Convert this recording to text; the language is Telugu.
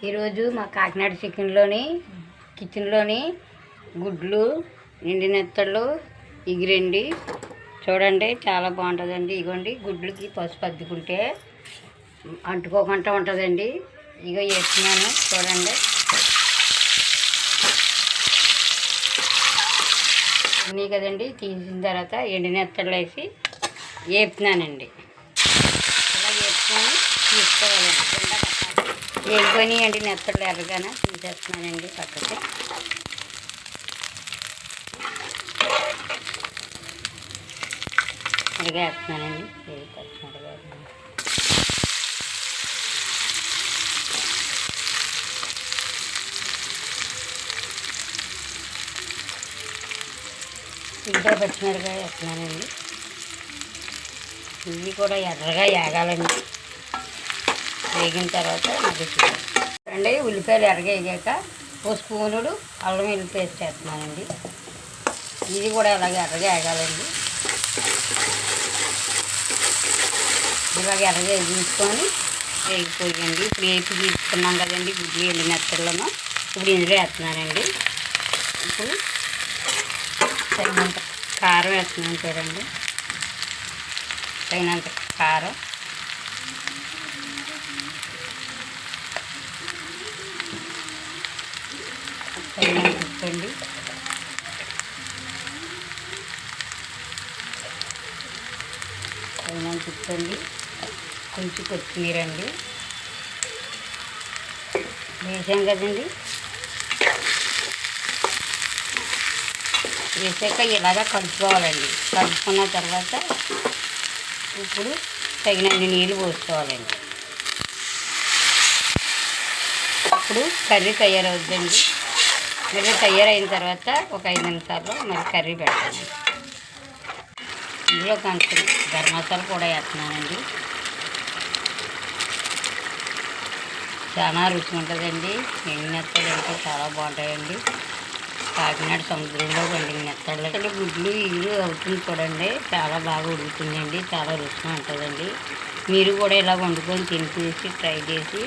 ఈరోజు మా కాకినాడ కిచెన్లోని గుడ్లు నిండి నెత్తళ్ళు ఎగిరండి. చూడండి చాలా బాగుంటుందండి. ఇగోండి గుడ్లకి పసుపు అద్దుకుంటే అంటుకోకుండా ఉంటుందండి. ఇగో వేస్తున్నాను చూడండి. ఉన్నాయి కదండి, తీసిన తర్వాత ఎండి నెత్తళ్ళు వేసి వేపుతున్నానండి. ఇలా వేపుకొని తీసుకోవాలండి. వేగిపోయి అండి నెత్తళ్ళు ఎర్రగానే తీసేస్తున్నానండి పక్కకి. ఇలాగే వేస్తున్నానండి. ఇంకా పచ్చిమిరకాయ వేస్తున్నానండి. ఇవి కూడా ఎర్రగా వేగాలండి. వేగిన తర్వాత అది చూడండి. ఉల్లిపాయలు ఎర్రగా వేగాక ఓ స్పూనుడు అల్లం వెల్లుల్లి పేస్ట్ వేస్తున్నానండి. ఇది కూడా అలాగే ఎర్రగా వేగాలండి. ఇలాగ ఎర్రగా వేగించుకొని వేగిపోయండి. ఇప్పుడు వేపి తీసుకున్నాం కదండి గుడ్లు ఎండి నెత్తళ్ళను. ఇప్పుడు ఇందులో వేస్తున్నానండి. ఇప్పుడు తగినంత కారం వేస్తున్నాను చూడండి. తగినంత కారం, తగినంత ఉప్పు అండి. తగినంత ఉప్పు అండి. కొంచెం కొత్తిమీర అండి వేసాం కదండి. వేసాక ఇలాగా కలుపుకోవాలండి. కలుపుకున్న తర్వాత ఇప్పుడు తగినన్ని నీళ్ళు పోసుకోవాలండి. అప్పుడు కర్రీ తయారవుతుందండి. కర్రీ తయారైన తర్వాత ఒక 5 నిమిషాల్లో మరి కర్రీ పెడతాను. ఇందులో కొంచెం గరం మసాలా కూడా వేస్తున్నానండి. చాలా రుచి ఉంటుందండి. ఎండి నెత్తళ్ళు అంటే చాలా బాగుంటాయండి. కాకినాడ సముద్రంలో పండిన నెత్తళ్ళు గుడ్లు ఇల్లు అవుతుంది చూడండి. చాలా బాగా ఉడుకుతుందండి. చాలా రుచిగా ఉంటుందండి. మీరు కూడా ఇలా వండుకొని తినిపించి ట్రై చేసి